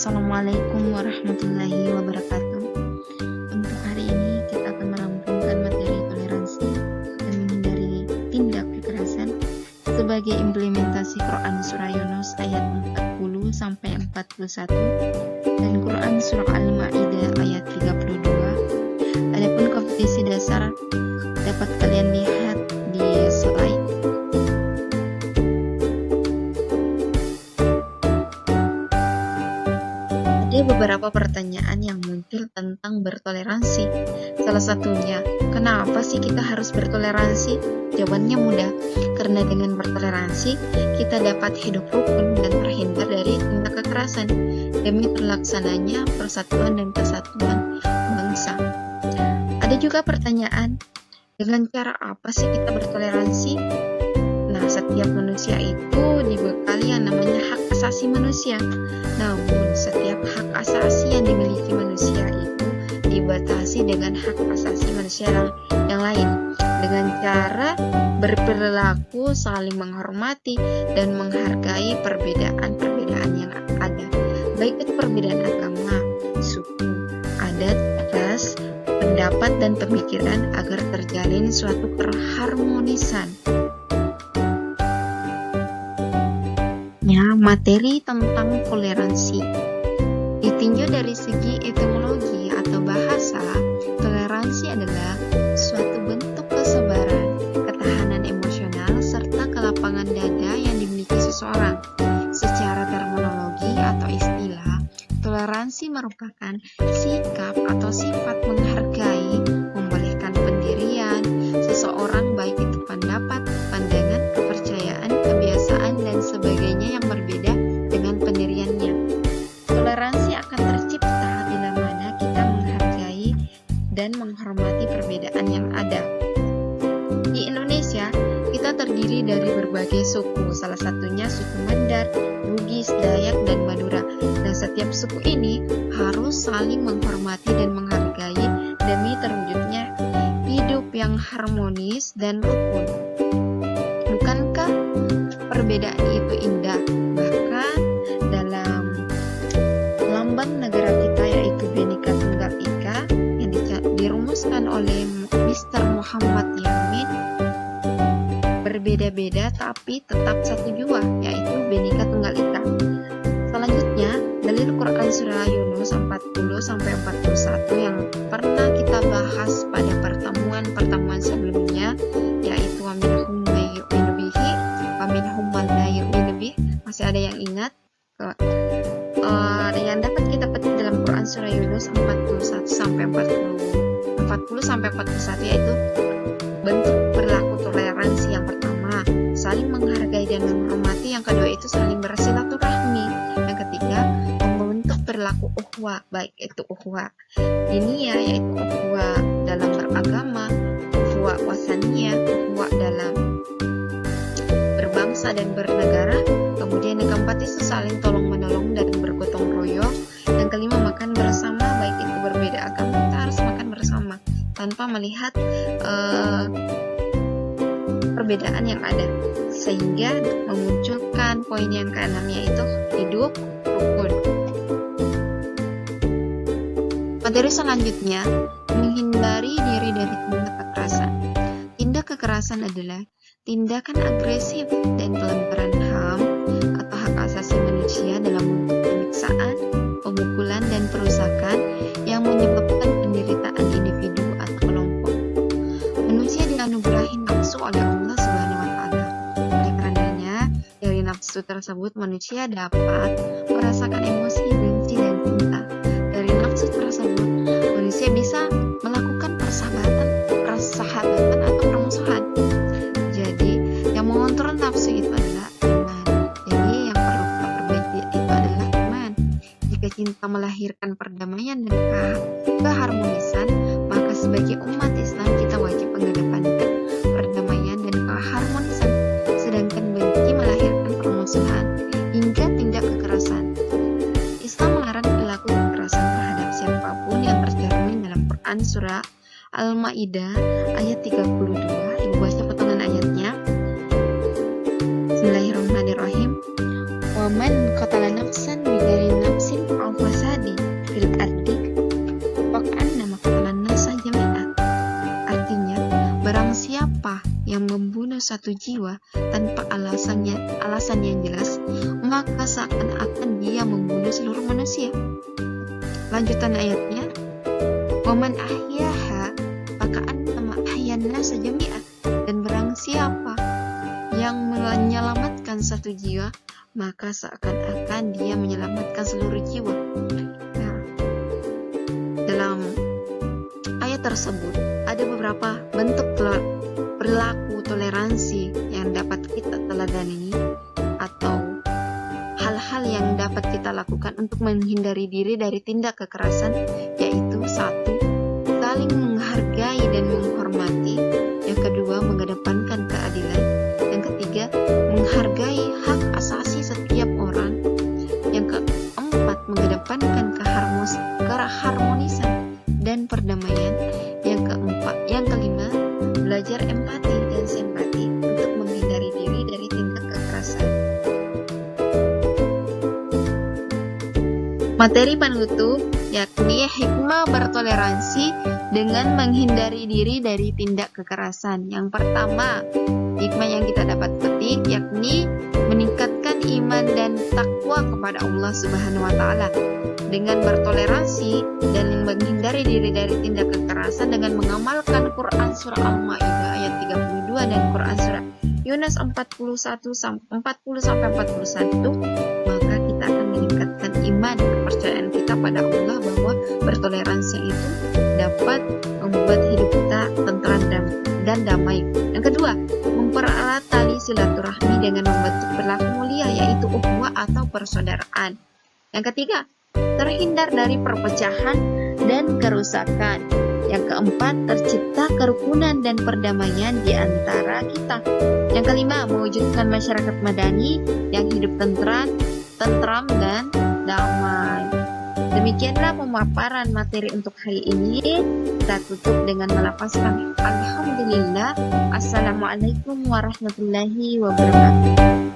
Assalamualaikum warahmatullahi wabarakatuh. Untuk hari ini kita akan merampungkan materi toleransi dan menghindari tindak kekerasan sebagai implementasi Quran Surah Yunus ayat 40 sampai 41 dan Quran Surah Al-Maidah ayat 32. Adapun kompetisi dasar dapat kalian lihat di slide. Ada beberapa pertanyaan yang muncul tentang bertoleransi. Salah satunya, kenapa sih kita harus bertoleransi? Jawabannya mudah, karena dengan bertoleransi, kita dapat hidup rukun dan terhindar dari tindak kekerasan demi terlaksananya persatuan dan kesatuan bangsa. Ada juga pertanyaan, dengan cara apa sih kita bertoleransi? Nah, setiap manusia itu dibekali yang namanya hak asasi manusia. Namun, setiap hak asasi yang dimiliki manusia itu dibatasi dengan hak asasi manusia yang lain dengan cara berperilaku saling menghormati dan menghargai perbedaan-perbedaan yang ada, baik itu perbedaan agama, suku, adat, ras, pendapat, dan pemikiran agar terjalin suatu keharmonisan. Materi tentang toleransi ditinjau dari segi etimologi atau bahasa. Toleransi adalah suatu bentuk kesabaran, ketahanan emosional, serta kelapangan dada yang dimiliki seseorang. Secara terminologi atau istilah, toleransi merupakan sikap atau sifat menghargai, membolehkan pendirian seseorang baik itu pendapat, pandangan, kepercayaan, kebiasaan, dan sebagainya yang berbeda dengan pendiriannya. Toleransi akan tercipta bila mana kita menghargai dan menghormati perbedaan yang ada. Di Indonesia, kita terdiri dari berbagai suku, salah satunya suku Mandar, Bugis, Dayak, dan Madura. Dan setiap suku ini harus saling menghormati dan menghargai demi terwujudnya hidup yang harmonis dan rukun. Bukankah perbedaan itu indah? Bahkan dalam lambang negara kita yaitu Bhinneka Tunggal Ika yang dirumuskan oleh Mr. Muhammad Yamin, berbeda-beda tapi tetap satu jua, yaitu Bhinneka Tunggal Ika. Selanjutnya, dalil Quran Surah Yunus 40 sampai 41 yang pernah kita bahas pada pertemuan sebelumnya, yaitu wa minhum may yu'minu bihi wa minhum man la yu'minu bihi. Masih ada yang ingat? Yang dapat kita petik dalam Quran Surah Yunus 41 sampai 41 yaitu bentuk perilaku toleransi. Yang pertama, saling menghargai dan menghormati. Yang kedua itu saling bersilaturahmi. Yang ketiga, membentuk perilaku ukhuwah, baik itu ukhuwah diniyah yaitu ukhuwah dalam beragama, ukhuwah wasaniyah, ukhuwah dalam berbangsa dan bernegara. Kemudian yang keempat itu saling tolong menolong dan bergotong royong. Yang kelima, makan bersama, baik itu berbeda agama kita harus makan bersama tanpa melihat perbedaan yang ada, sehingga memunculkan poin yang keenam yaitu hidup rukun. Materi selanjutnya, menghindari diri dari tindak kekerasan. Tindak kekerasan adalah tindakan agresif dan pelanggaran HAM atau hak asasi manusia dalam bentuk penyiksaan, pemukulan, dan perusakan yang menyebabkan penderitaan individu atau kelompok. Manusia dianugerahi nafsu oleh Allah Subhanahu wa Ta'ala. Oleh karenanya, dari nafsu tersebut manusia dapat merasakan emosi, benci, dan cinta. Dari nafsu tersebut, manusia bisa melakukan persahabatan atau permusuhan. Jadi, yang mengontrol nafsu itu adalah iman. Jadi, yang perlu kita perbaiki itu adalah iman. Jika cinta melahirkan perdamaian dan keharmonisan, maka sebagai umat Islam kita wajib mengedepankan perdamaian dan keharmonisan. Sedangkan benci melahirkan permusuhan hingga tindak kekerasan. Islam melarang perilaku kekerasan terhadap siapapun yang tercermin dalam Quran Surah Al-Maidah ayat 32. Ibu baca potongan ayatnya. Bismillahirrahmanirrahim. Wa man qatala nafsan bighairi nafsin aw yang membunuh satu jiwa tanpa alasan yang jelas, maka seakan-akan dia membunuh seluruh manusia. Lanjutan ayatnya, "Waman ahyaha faka'annama ahyan nasa jami'an." Dan barang siapa yang menyelamatkan satu jiwa, maka seakan-akan dia menyelamatkan seluruh jiwa. Nah, dalam ayat tersebut ada beberapa bentuk perilaku toleransi yang dapat kita teladani atau hal-hal yang dapat kita lakukan untuk menghindari diri dari tindak kekerasan, yaitu 1. Saling menghargai dan menghormati. Yang kedua, mengedepankan keadilan. Yang ketiga, menghargai hak asasi setiap orang. Yang keempat, mengedepankan keharmonisan dan perdamaian. Yang kelima, belajar empati dan simpati untuk menghindari diri dari tindak kekerasan. Materi penutup yakni hikmah bertoleransi dengan menghindari diri dari tindak kekerasan. Yang pertama, hikmah yang kita dapat petik yakni meningkatkan iman dan takwa kepada Allah Subhanahu wa taala dengan bertoleransi dan menghindari diri dari tindak kekerasan dengan mengamalkan Quran surah Al-Maidah ayat 32 dan Quran surah Yunus 40-41, maka kita akan meningkatkan iman kepercayaan kita pada Allah bahwa bertoleransi itu dapat membuat hidup kita tentram dan damai. Yang kedua, mempererat tali silaturahmi dengan membentuk perilaku mulia, yaitu ukhuwah atau persaudaraan. Yang ketiga, terhindar dari perpecahan dan kerusakan. Yang keempat, tercipta kerukunan dan perdamaian di antara kita. Yang kelima, mewujudkan masyarakat madani yang hidup tentram dan damai. Demikianlah pemaparan materi untuk hari ini. Kita tutup dengan melafazkan Alhamdulillah. Assalamualaikum warahmatullahi wabarakatuh.